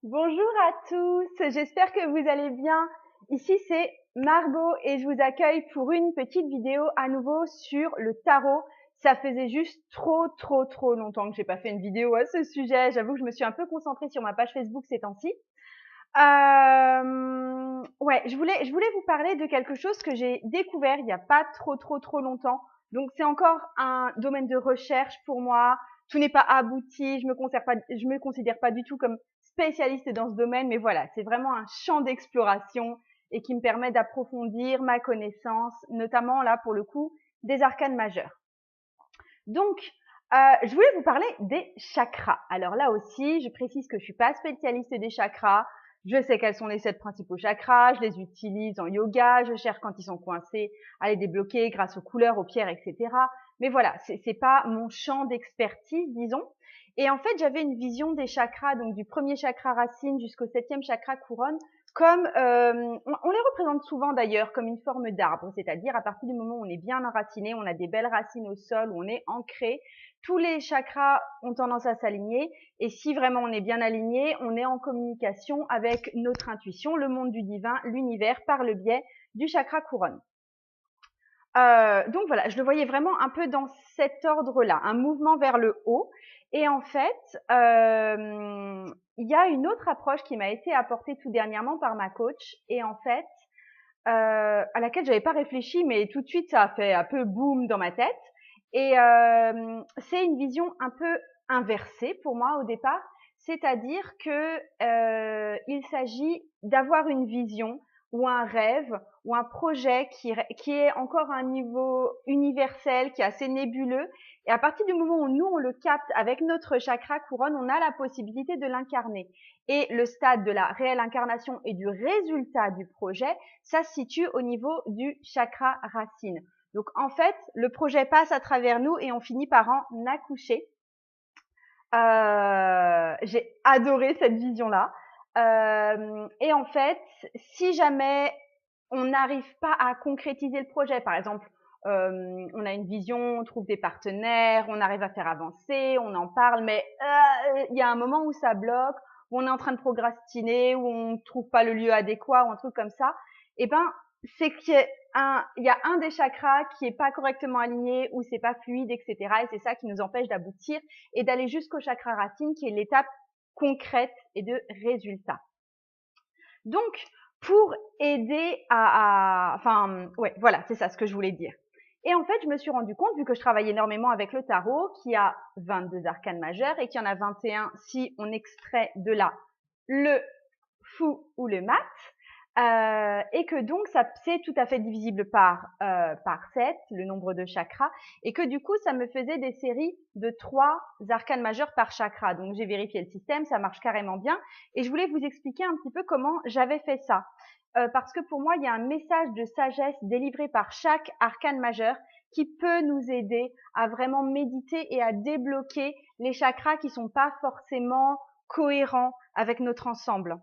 Bonjour à tous, j'espère que vous allez bien. Ici c'est Margot et je vous accueille pour une petite vidéo à nouveau sur le tarot. Ça faisait juste trop longtemps que j'ai pas fait une vidéo à ce sujet. J'avoue que je me suis un peu concentrée sur ma page Facebook ces temps-ci. Ouais, je voulais vous parler de quelque chose que j'ai découvert il y a pas trop longtemps. Donc c'est encore un domaine de recherche pour moi. Tout n'est pas abouti. Je me considère pas du tout comme spécialiste dans ce domaine, mais voilà, c'est vraiment un champ d'exploration et qui me permet d'approfondir ma connaissance, notamment là pour le coup des arcanes majeurs. Donc, je voulais vous parler des chakras. Alors là aussi, je précise que je suis pas spécialiste des chakras. Je sais quels sont les 7 principaux chakras, je les utilise en yoga, je cherche quand ils sont coincés à les débloquer grâce aux couleurs, aux pierres, etc. Mais voilà, c'est pas mon champ d'expertise, disons. Et en fait, j'avais une vision des chakras, donc du premier chakra racine jusqu'au 7e chakra couronne, comme on les représente souvent d'ailleurs comme une forme d'arbre, c'est-à-dire à partir du moment où on est bien enraciné, on a des belles racines au sol, où on est ancré, tous les chakras ont tendance à s'aligner et si vraiment on est bien aligné, on est en communication avec notre intuition, le monde du divin, l'univers par le biais du chakra couronne. Donc voilà, je le voyais vraiment un peu dans cet ordre-là, un mouvement vers le haut. Et en fait, il y a une autre approche qui m'a été apportée tout dernièrement par ma coach. Et en fait, à laquelle j'avais pas réfléchi, mais tout de suite ça a fait un peu boum dans ma tête. Et c'est une vision un peu inversée pour moi au départ, c'est-à-dire que il s'agit d'avoir une vision ou un rêve ou un projet qui est encore à un niveau universel, qui est assez nébuleux. Et à partir du moment où nous on le capte avec notre chakra couronne, on a la possibilité de l'incarner. Et le stade de la réelle incarnation et du résultat du projet, ça se situe au niveau du chakra racine. Donc en fait, le projet passe à travers nous et on finit par en accoucher. J'ai adoré cette vision-là. Et en fait, si jamais on n'arrive pas à concrétiser le projet, par exemple, on a une vision, on trouve des partenaires, on arrive à faire avancer, on en parle, mais il y a un moment où ça bloque, où on est en train de procrastiner, où on ne trouve pas le lieu adéquat ou un truc comme ça, et ben c'est qu'il y a un des chakras qui est pas correctement aligné ou c'est pas fluide, etc. Et c'est ça qui nous empêche d'aboutir et d'aller jusqu'au chakra racine qui est l'étape concrète et de résultat. Donc, pour aider enfin, ouais, voilà, c'est ça ce que je voulais dire. Et en fait, je me suis rendu compte, vu que je travaille énormément avec le tarot, qu'il y a 22 arcanes majeures et qu'il y en a 21 si on extrait de là le fou ou le mat. Et que donc ça c'est tout à fait divisible par 7, le nombre de chakras, et que du coup ça me faisait des séries de 3 arcanes majeurs par chakra. Donc j'ai vérifié le système, ça marche carrément bien, et je voulais vous expliquer un petit peu comment j'avais fait ça. Parce que pour moi, il y a un message de sagesse délivré par chaque arcane majeur qui peut nous aider à vraiment méditer et à débloquer les chakras qui sont pas forcément cohérents avec notre ensemble.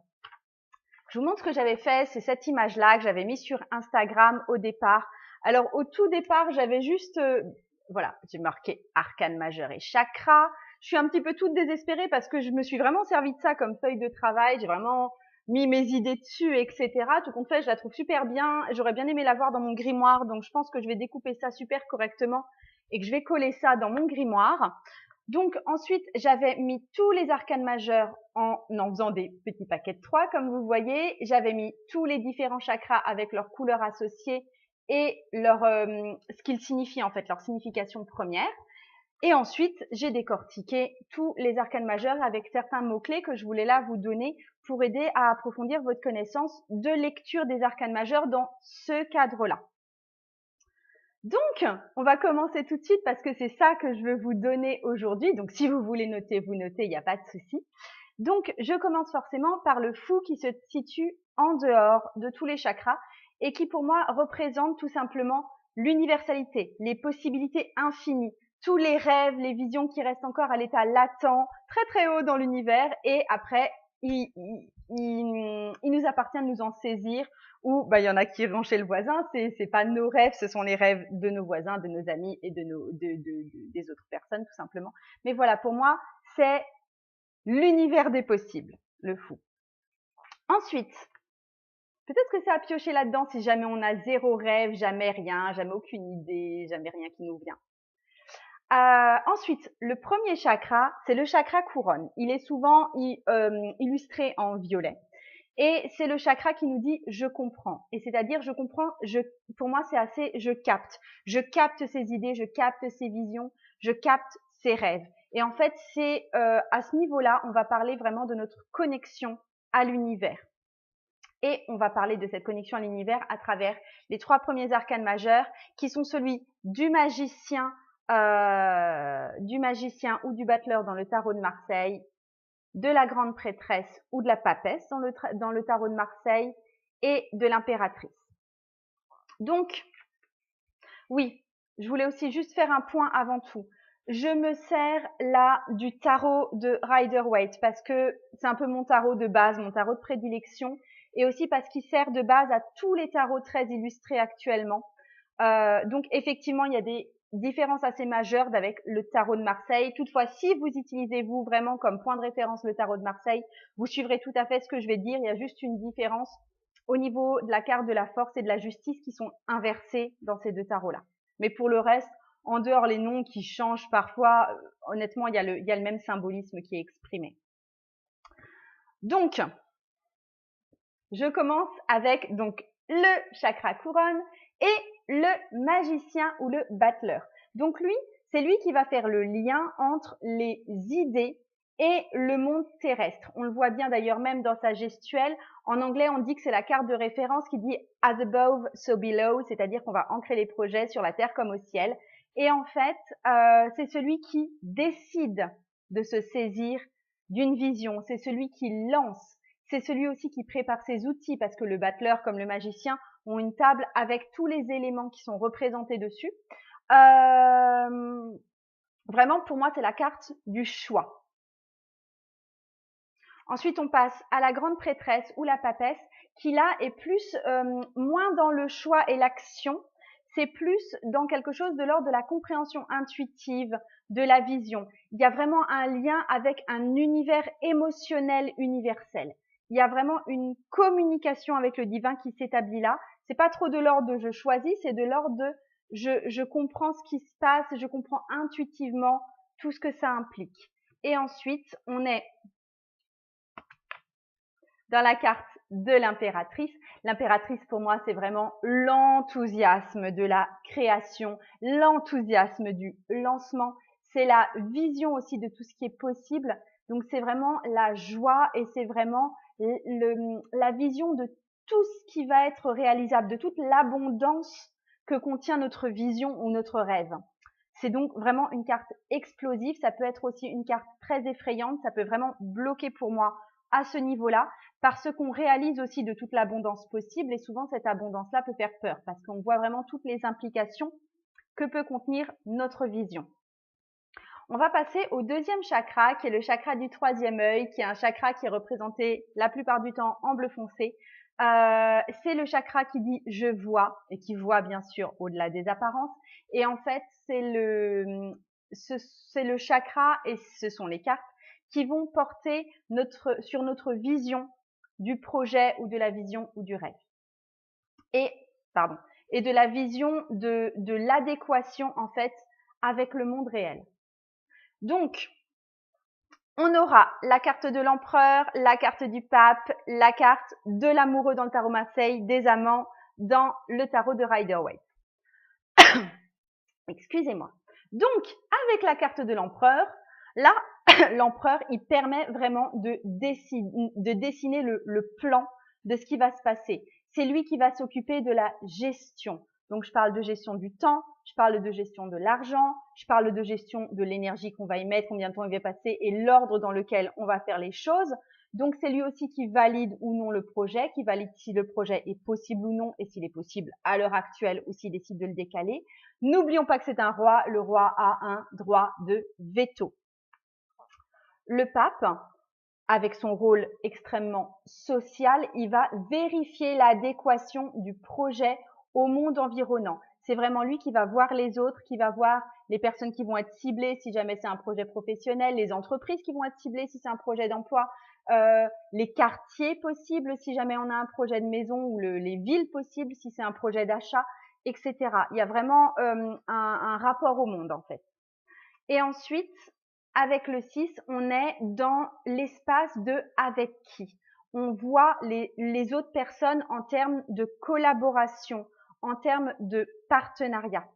Je vous montre ce que j'avais fait, c'est cette image-là que j'avais mis sur Instagram au départ. Alors au tout départ, j'avais juste, voilà, j'ai marqué arcane majeur et chakra. Je suis un petit peu toute désespérée parce que je me suis vraiment servi de ça comme feuille de travail. J'ai vraiment mis mes idées dessus, etc. Tout compte fait, je la trouve super bien. J'aurais bien aimé la voir dans mon grimoire, donc je pense que je vais découper ça super correctement et que je vais coller ça dans mon grimoire. Donc ensuite, j'avais mis tous les arcanes majeurs en faisant des petits paquets de 3, comme vous voyez. J'avais mis tous les différents chakras avec leurs couleurs associées et ce qu'ils signifient en fait, leur signification première. Et ensuite, j'ai décortiqué tous les arcanes majeurs avec certains mots-clés que je voulais là vous donner pour aider à approfondir votre connaissance de lecture des arcanes majeurs dans ce cadre-là. Donc, on va commencer tout de suite parce que c'est ça que je veux vous donner aujourd'hui. Donc, si vous voulez noter, vous notez, il n'y a pas de souci. Donc, je commence forcément par le fou qui se situe en dehors de tous les chakras et qui, pour moi, représente tout simplement l'universalité, les possibilités infinies, tous les rêves, les visions qui restent encore à l'état latent, très haut dans l'univers. Et après, il nous appartient de nous en saisir ou il y en a qui iront chez le voisin, c'est pas nos rêves, ce sont les rêves de nos voisins, de nos amis et des autres personnes tout simplement. Mais voilà, pour moi, c'est l'univers des possibles, le fou. Ensuite, peut-être que ça a pioché là-dedans si jamais on a zéro rêve, jamais rien, jamais aucune idée, jamais rien qui nous vient. Ensuite, le premier chakra, c'est le chakra couronne. Il est souvent illustré en violet. Et c'est le chakra qui nous dit je comprends. Et c'est-à-dire je comprends, pour moi c'est assez je capte. Je capte ses idées, je capte ses visions, je capte ses rêves. Et en fait, c'est à ce niveau-là, on va parler vraiment de notre connexion à l'univers. Et on va parler de cette connexion à l'univers à travers les 3 premiers arcanes majeurs qui sont celui du magicien ou du battleur dans le tarot de Marseille, de la grande prêtresse ou de la papesse dans le tarot de Marseille et de l'impératrice. Donc, oui, je voulais aussi juste faire un point avant tout. Je me sers là du tarot de Rider-Waite parce que c'est un peu mon tarot de base, mon tarot de prédilection et aussi parce qu'il sert de base à tous les tarots très illustrés actuellement. Donc, effectivement, il y a des différence assez majeure avec le tarot de Marseille. Toutefois, si vous utilisez vous vraiment comme point de référence le tarot de Marseille, vous suivrez tout à fait ce que je vais dire. Il y a juste une différence au niveau de la carte de la force et de la justice qui sont inversées dans ces 2 tarots-là. Mais pour le reste, en dehors les noms qui changent parfois, honnêtement, il y a le même symbolisme qui est exprimé. Donc, je commence avec donc le chakra couronne et le magicien ou le battleur. Donc lui, c'est lui qui va faire le lien entre les idées et le monde terrestre. On le voit bien d'ailleurs même dans sa gestuelle. En anglais, on dit que c'est la carte de référence qui dit « as above, so below », c'est-à-dire qu'on va ancrer les projets sur la terre comme au ciel. Et en fait, c'est celui qui décide de se saisir d'une vision. C'est celui qui lance. C'est celui aussi qui prépare ses outils parce que le battleur comme le magicien ont une table avec tous les éléments qui sont représentés dessus. Vraiment, pour moi, c'est la carte du choix. Ensuite, on passe à la grande prêtresse ou la papesse qui là est plus moins dans le choix et l'action. C'est plus dans quelque chose de l'ordre de la compréhension intuitive, de la vision. Il y a vraiment un lien avec un univers émotionnel universel. Il y a vraiment une communication avec le divin qui s'établit là. C'est pas trop de l'ordre de je choisis, c'est de l'ordre de je comprends ce qui se passe, je comprends intuitivement tout ce que ça implique. Et ensuite, on est dans la carte de l'impératrice. L'impératrice, pour moi, c'est vraiment l'enthousiasme de la création, l'enthousiasme du lancement. C'est la vision aussi de tout ce qui est possible. Donc, c'est vraiment la joie et c'est vraiment la vision de tout ce qui va être réalisable, de toute l'abondance que contient notre vision ou notre rêve. C'est donc vraiment une carte explosive. Ça peut être aussi une carte très effrayante. Ça peut vraiment bloquer pour moi à ce niveau-là, parce qu'on réalise aussi de toute l'abondance possible et souvent cette abondance-là peut faire peur parce qu'on voit vraiment toutes les implications que peut contenir notre vision. On va passer au deuxième chakra qui est le chakra du 3e œil, qui est un chakra qui est représenté la plupart du temps en bleu foncé. C'est le chakra qui dit je vois et qui voit bien sûr au-delà des apparences. Et en fait, c'est le chakra et ce sont les cartes qui vont porter sur notre vision du projet ou de la vision ou du rêve. Et de la vision de l'adéquation en fait avec le monde réel. Donc, on aura la carte de l'empereur, la carte du pape, la carte de l'amoureux dans le tarot Marseille, des amants dans le tarot de Rider-Waite. Excusez-moi. Donc, avec la carte de l'empereur, là, l'empereur, il permet vraiment de dessiner le plan de ce qui va se passer. C'est lui qui va s'occuper de la gestion. Donc, je parle de gestion du temps, je parle de gestion de l'argent, je parle de gestion de l'énergie qu'on va y mettre, combien de temps il va passer et l'ordre dans lequel on va faire les choses. Donc, c'est lui aussi qui valide ou non le projet, qui valide si le projet est possible ou non et s'il est possible à l'heure actuelle ou s'il décide de le décaler. N'oublions pas que c'est un roi. Le roi a un droit de veto. Le pape, avec son rôle extrêmement social, il va vérifier l'adéquation du projet au monde environnant. C'est vraiment lui qui va voir les autres, qui va voir les personnes qui vont être ciblées si jamais c'est un projet professionnel, les entreprises qui vont être ciblées si c'est un projet d'emploi, les quartiers possibles si jamais on a un projet de maison ou les villes possibles si c'est un projet d'achat, etc. Il y a vraiment un rapport au monde en fait. Et ensuite, avec le 6, on est dans l'espace de avec qui. On voit les autres personnes en termes de collaboration, en termes de partenariat.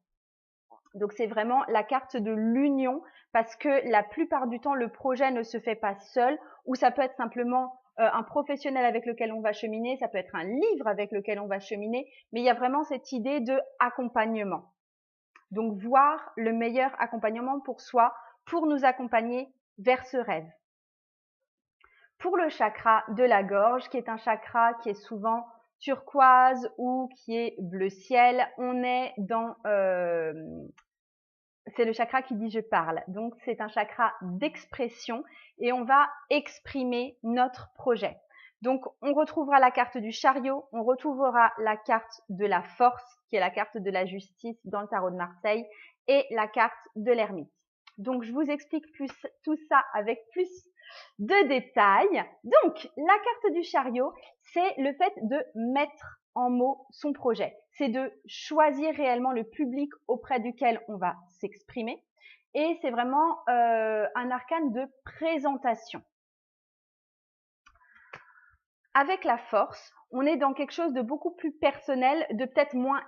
Donc c'est vraiment la carte de l'union parce que la plupart du temps, le projet ne se fait pas seul ou ça peut être simplement un professionnel avec lequel on va cheminer, ça peut être un livre avec lequel on va cheminer, mais il y a vraiment cette idée de accompagnement. Donc voir le meilleur accompagnement pour soi, pour nous accompagner vers ce rêve. Pour le chakra de la gorge, qui est un chakra qui est souvent turquoise ou qui est bleu ciel, on est dans c'est le chakra qui dit je parle. Donc c'est un chakra d'expression et on va exprimer notre projet. Donc on retrouvera la carte du chariot, on retrouvera la carte de la force qui est la carte de la justice dans le tarot de Marseille et la carte de l'ermite. Donc je vous explique tout ça avec plus de détails. Donc la carte du chariot, c'est le fait de mettre en mots son projet. C'est de choisir réellement le public auprès duquel on va s'exprimer. Et c'est vraiment un arcane de présentation. Avec la force, on est dans quelque chose de beaucoup plus personnel, de peut-être moins,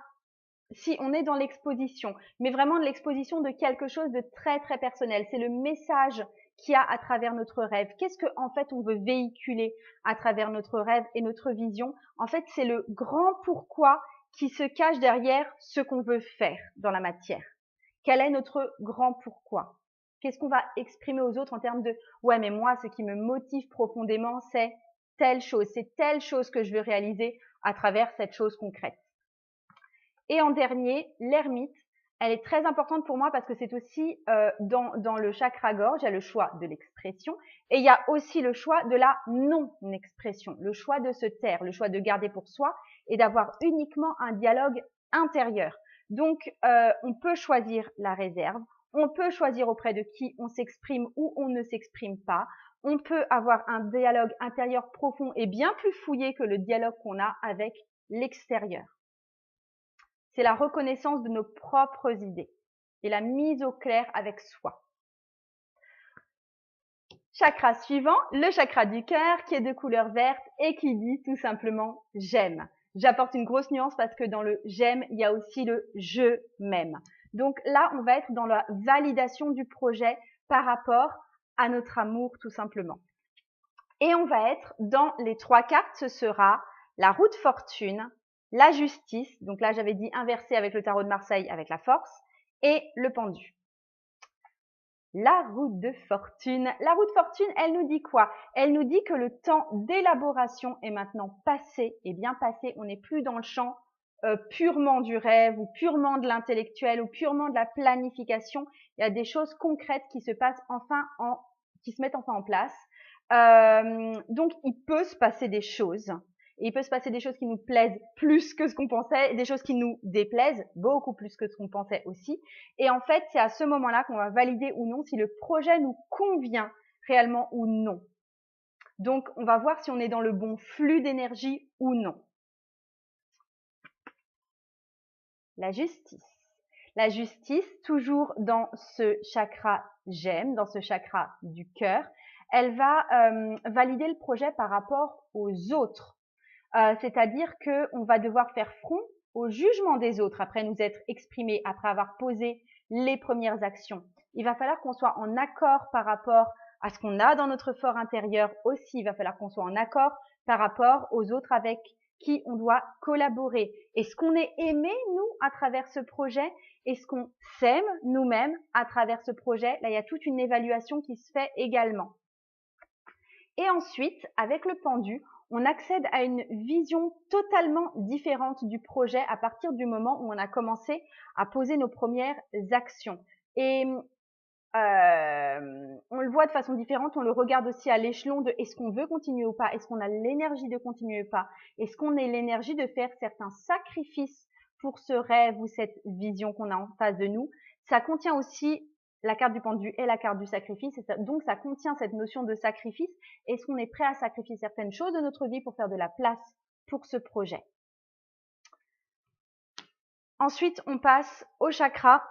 si on est dans l'exposition, mais vraiment de l'exposition de quelque chose de très très personnel. C'est le message qu'il y a à travers notre rêve. Qu'est-ce que en fait on veut véhiculer à travers notre rêve et notre vision? En fait, c'est le grand pourquoi qui se cache derrière ce qu'on veut faire dans la matière. Quel est notre grand pourquoi? Qu'est-ce qu'on va exprimer aux autres en termes de « ouais, mais moi, ce qui me motive profondément, c'est telle chose, c'est telle chose que je veux réaliser à travers cette chose concrète. » Et en dernier, l'ermite, elle est très importante pour moi parce que c'est aussi dans le chakra gorge, il y a le choix de l'expression et il y a aussi le choix de la non-expression, le choix de se taire, le choix de garder pour soi et d'avoir uniquement un dialogue intérieur. Donc, on peut choisir la réserve, on peut choisir auprès de qui on s'exprime ou on ne s'exprime pas. On peut avoir un dialogue intérieur profond et bien plus fouillé que le dialogue qu'on a avec l'extérieur. C'est la reconnaissance de nos propres idées et la mise au clair avec soi. Chakra suivant, le chakra du cœur qui est de couleur verte et qui dit tout simplement « j'aime ». J'apporte une grosse nuance parce que dans le « j'aime », il y a aussi le « je m'aime ». Donc là, on va être dans la validation du projet par rapport à notre amour tout simplement. Et on va être dans les 3 cartes, ce sera la roue de fortune, la justice, donc là j'avais dit inversé avec le tarot de Marseille avec la force, et le pendu. La roue de fortune. La roue de fortune, elle nous dit quoi? Elle nous dit que le temps d'élaboration est maintenant passé, et bien passé, on n'est plus dans le champ purement du rêve ou purement de l'intellectuel ou purement de la planification. Il y a des choses concrètes qui se passent qui se mettent enfin en place. Donc il peut se passer des choses. Et il peut se passer des choses qui nous plaisent plus que ce qu'on pensait, et des choses qui nous déplaisent beaucoup plus que ce qu'on pensait aussi. Et en fait, c'est à ce moment-là qu'on va valider ou non si le projet nous convient réellement ou non. Donc, on va voir si on est dans le bon flux d'énergie ou non. La justice. La justice, toujours dans ce chakra j'aime, dans ce chakra du cœur, elle va valider le projet par rapport aux autres. C'est-à-dire qu'on va devoir faire front au jugement des autres après nous être exprimés, après avoir posé les premières actions. Il va falloir qu'on soit en accord par rapport à ce qu'on a dans notre fort intérieur aussi. Il va falloir qu'on soit en accord par rapport aux autres avec qui on doit collaborer. Est-ce qu'on est aimé, nous, à travers ce projet? Est-ce qu'on s'aime nous-mêmes à travers ce projet? Là, il y a toute une évaluation qui se fait également. Et ensuite, avec le pendu, on accède à une vision totalement différente du projet à partir du moment où on a commencé à poser nos premières actions. Et on le voit de façon différente, on le regarde aussi à l'échelon de est-ce qu'on veut continuer ou pas, est-ce qu'on a l'énergie de continuer ou pas, est-ce qu'on a l'énergie de faire certains sacrifices pour ce rêve ou cette vision qu'on a en face de nous. Ça contient aussi la carte du pendu et la carte du sacrifice. Donc, ça contient cette notion de sacrifice. Est-ce qu'on est prêt à sacrifier certaines choses de notre vie pour faire de la place pour ce projet? Ensuite, on passe au chakra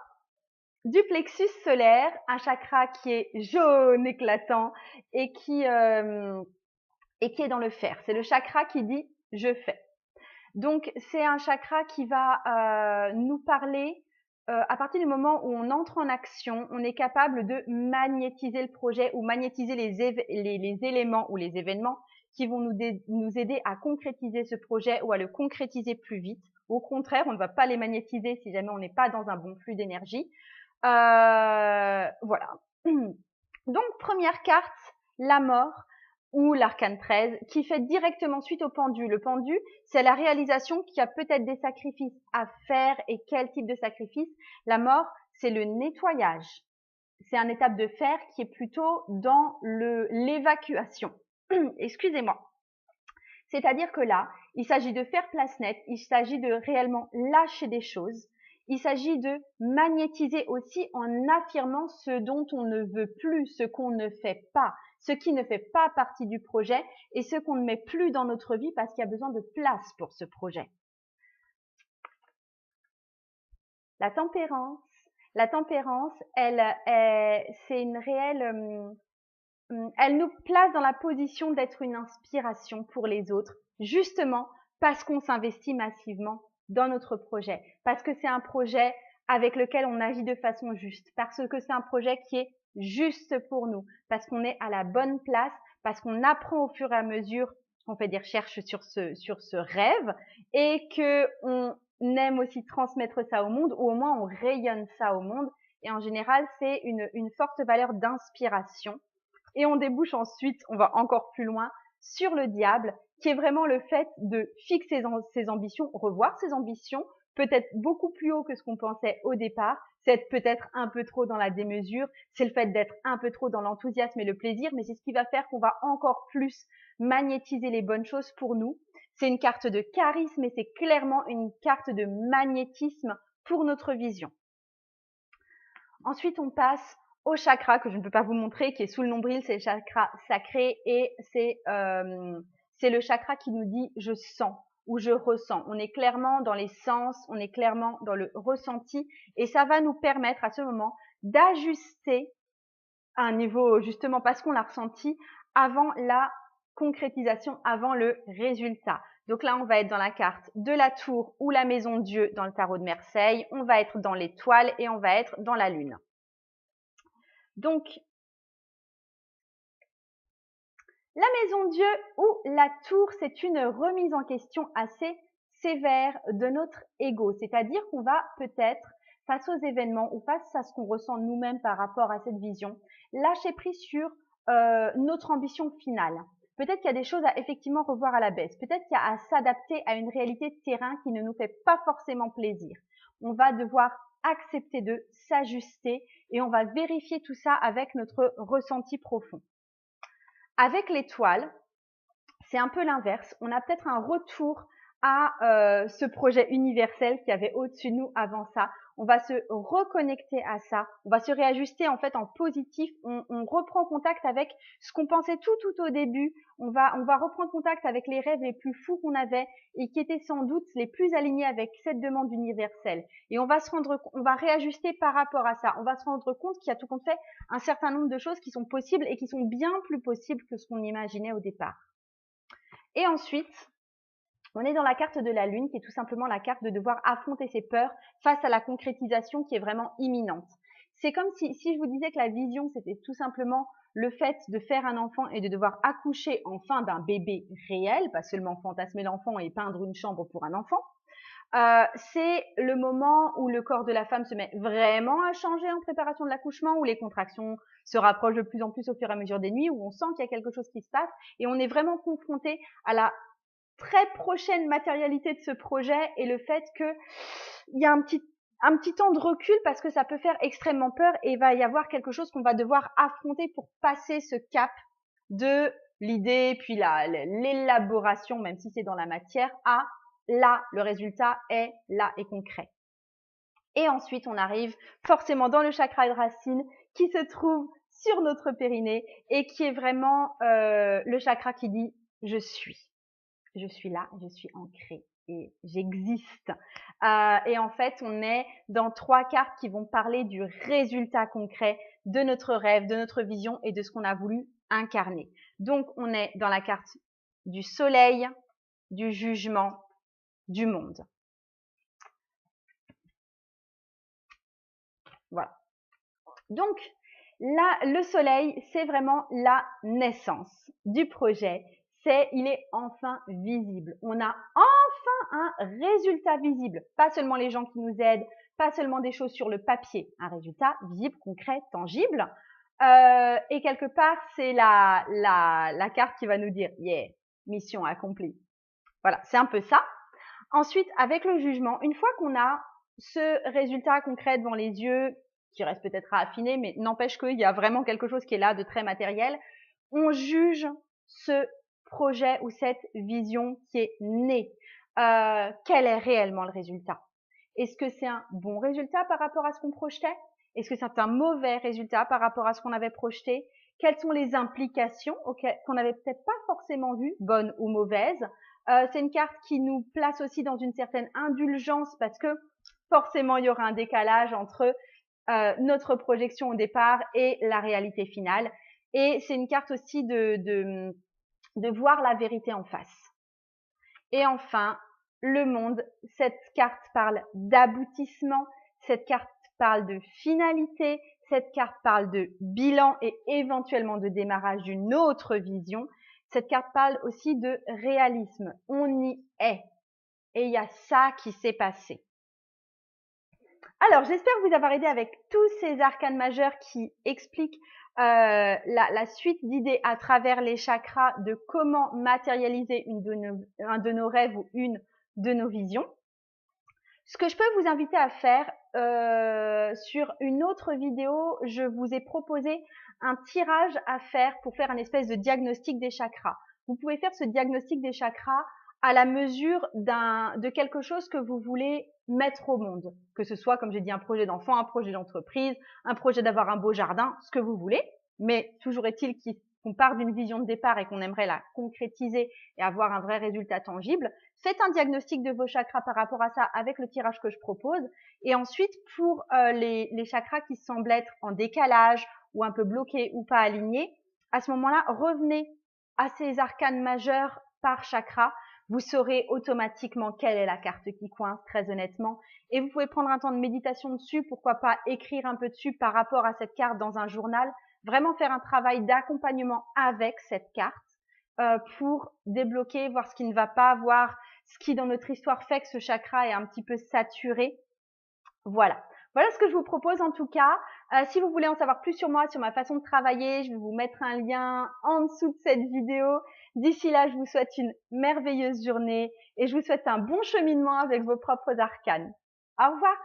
du plexus solaire, un chakra qui est jaune éclatant et qui est dans le fer. C'est le chakra qui dit « je fais ». Donc, c'est un chakra qui va nous parler à partir du moment où on entre en action, on est capable de magnétiser le projet ou magnétiser les éléments ou les événements qui vont nous aider à concrétiser ce projet ou à le concrétiser plus vite. Au contraire, on ne va pas les magnétiser si jamais on n'est pas dans un bon flux d'énergie. Voilà. Donc, première carte, la mort ou l'arcane 13, qui fait directement suite au pendu. Le pendu, c'est la réalisation qu'il y a peut-être des sacrifices à faire et quel type de sacrifice. La mort, c'est le nettoyage. C'est un étape de fer qui est plutôt dans l'évacuation. Excusez-moi. C'est-à-dire que là, il s'agit de faire place nette, il s'agit de réellement lâcher des choses. Il s'agit de magnétiser aussi en affirmant ce dont on ne veut plus, ce qu'on ne fait pas, ce qui ne fait pas partie du projet et ce qu'on ne met plus dans notre vie parce qu'il y a besoin de place pour ce projet. La tempérance, c'est une réelle, elle nous place dans la position d'être une inspiration pour les autres, justement parce qu'on s'investit massivement dans notre projet, parce que c'est un projet avec lequel on agit de façon juste, parce que c'est un projet qui est juste pour nous, parce qu'on est à la bonne place, parce qu'on apprend au fur et à mesure qu'on fait des recherches sur ce rêve et que on aime aussi transmettre ça au monde, ou au moins on rayonne ça au monde. Et en général, c'est une forte valeur d'inspiration. Et on débouche ensuite, on va encore plus loin, sur le diable, qui est vraiment le fait de fixer ses ambitions, revoir ses ambitions, peut-être beaucoup plus haut que ce qu'on pensait au départ. C'est être peut-être un peu trop dans la démesure, c'est le fait d'être un peu trop dans l'enthousiasme et le plaisir, mais c'est ce qui va faire qu'on va encore plus magnétiser les bonnes choses pour nous. C'est une carte de charisme et c'est clairement une carte de magnétisme pour notre vision. Ensuite, on passe au chakra que je ne peux pas vous montrer, qui est sous le nombril, c'est le chakra sacré et c'est le chakra qui nous dit « je sens » ou « je ressens ». On est clairement dans les sens, on est clairement dans le ressenti et ça va nous permettre à ce moment d'ajuster à un niveau justement parce qu'on l'a ressenti avant la concrétisation, avant le résultat. Donc là, on va être dans la carte de la tour ou la maison Dieu dans le tarot de Marseille. On va être dans l'étoile et on va être dans la lune. Donc, la maison Dieu ou la tour, c'est une remise en question assez sévère de notre ego. C'est-à-dire qu'on va peut-être, face aux événements ou face à ce qu'on ressent nous-mêmes par rapport à cette vision, lâcher prise sur notre ambition finale. Peut-être qu'il y a des choses à effectivement revoir à la baisse. Peut-être qu'il y a à s'adapter à une réalité de terrain qui ne nous fait pas forcément plaisir. On va devoir accepter de s'ajuster et on va vérifier tout ça avec notre ressenti profond. Avec l'étoile, c'est un peu l'inverse. On a peut-être un retour à ce projet universel qu'il y avait au-dessus de nous avant ça. On va se reconnecter à ça. On va se réajuster en fait en positif. On reprend contact avec ce qu'on pensait tout au début. On va reprendre contact avec les rêves les plus fous qu'on avait et qui étaient sans doute les plus alignés avec cette demande universelle. Et on va réajuster par rapport à ça. On va se rendre compte qu'il y a tout compte fait un certain nombre de choses qui sont possibles et qui sont bien plus possibles que ce qu'on imaginait au départ. Et ensuite, on est dans la carte de la lune qui est tout simplement la carte de devoir affronter ses peurs face à la concrétisation qui est vraiment imminente. C'est comme si je vous disais que la vision, c'était tout simplement le fait de faire un enfant et de devoir accoucher enfin d'un bébé réel, pas seulement fantasmer l'enfant et peindre une chambre pour un enfant. C'est le moment où le corps de la femme se met vraiment à changer en préparation de l'accouchement, où les contractions se rapprochent de plus en plus au fur et à mesure des nuits, où on sent qu'il y a quelque chose qui se passe et on est vraiment confronté à la très prochaine matérialité de ce projet et le fait qu'il y a un petit temps de recul parce que ça peut faire extrêmement peur et il va y avoir quelque chose qu'on va devoir affronter pour passer ce cap de l'idée puis l'élaboration, même si c'est dans la matière, à là, le résultat est là et concret. Et ensuite, on arrive forcément dans le chakra de racine qui se trouve sur notre périnée et qui est vraiment le chakra qui dit « je suis là, je suis ancrée et j'existe ». Et en fait, on est dans 3 cartes qui vont parler du résultat concret de notre rêve, de notre vision et de ce qu'on a voulu incarner. Donc, on est dans la carte du soleil, du jugement, du monde. Voilà. Donc, là, le soleil, c'est vraiment la naissance du projet. Il est enfin visible. On a enfin un résultat visible. Pas seulement les gens qui nous aident, pas seulement des choses sur le papier. Un résultat visible, concret, tangible. Et quelque part, c'est la carte qui va nous dire « Yeah, mission accomplie ». Voilà, c'est un peu ça. Ensuite, avec le jugement, une fois qu'on a ce résultat concret devant les yeux, qui reste peut-être à affiner, mais n'empêche qu'il y a vraiment quelque chose qui est là de très matériel, on juge ce projet ou cette vision qui est née. Quel est réellement le résultat? Est-ce que c'est un bon résultat par rapport à ce qu'on projetait? Est-ce que c'est un mauvais résultat par rapport à ce qu'on avait projeté? Quelles sont les implications qu'on n'avait peut-être pas forcément vues, bonnes ou mauvaises? C'est une carte qui nous place aussi dans une certaine indulgence parce que forcément, il y aura un décalage entre notre projection au départ et la réalité finale. Et c'est une carte aussi de voir la vérité en face. Et enfin, le monde, cette carte parle d'aboutissement, cette carte parle de finalité, cette carte parle de bilan et éventuellement de démarrage d'une autre vision. Cette carte parle aussi de réalisme. On y est. Et il y a ça qui s'est passé. Alors, j'espère vous avoir aidé avec tous ces arcanes majeurs qui expliquent la suite d'idées à travers les chakras de comment matérialiser un de nos rêves ou une de nos visions. Ce que je peux vous inviter à faire sur une autre vidéo, je vous ai proposé un tirage à faire pour faire un espèce de diagnostic des chakras. Vous pouvez faire ce diagnostic des chakras à la mesure de quelque chose que vous voulez mettre au monde. Que ce soit, comme j'ai dit, un projet d'enfant, un projet d'entreprise, un projet d'avoir un beau jardin, ce que vous voulez. Mais toujours est-il qu'on part d'une vision de départ et qu'on aimerait la concrétiser et avoir un vrai résultat tangible. Faites un diagnostic de vos chakras par rapport à ça avec le tirage que je propose. Et ensuite, pour les chakras qui semblent être en décalage ou un peu bloqués ou pas alignés, à ce moment-là, revenez à ces arcanes majeurs par chakra. Vous saurez automatiquement quelle est la carte qui coince, très honnêtement. Et vous pouvez prendre un temps de méditation dessus, pourquoi pas écrire un peu dessus par rapport à cette carte dans un journal. Vraiment faire un travail d'accompagnement avec cette carte pour débloquer, voir ce qui ne va pas, voir ce qui dans notre histoire fait que ce chakra est un petit peu saturé. Voilà. Voilà ce que je vous propose en tout cas. Si vous voulez en savoir plus sur moi, sur ma façon de travailler, je vais vous mettre un lien en dessous de cette vidéo. D'ici là, je vous souhaite une merveilleuse journée et je vous souhaite un bon cheminement avec vos propres arcanes. Au revoir!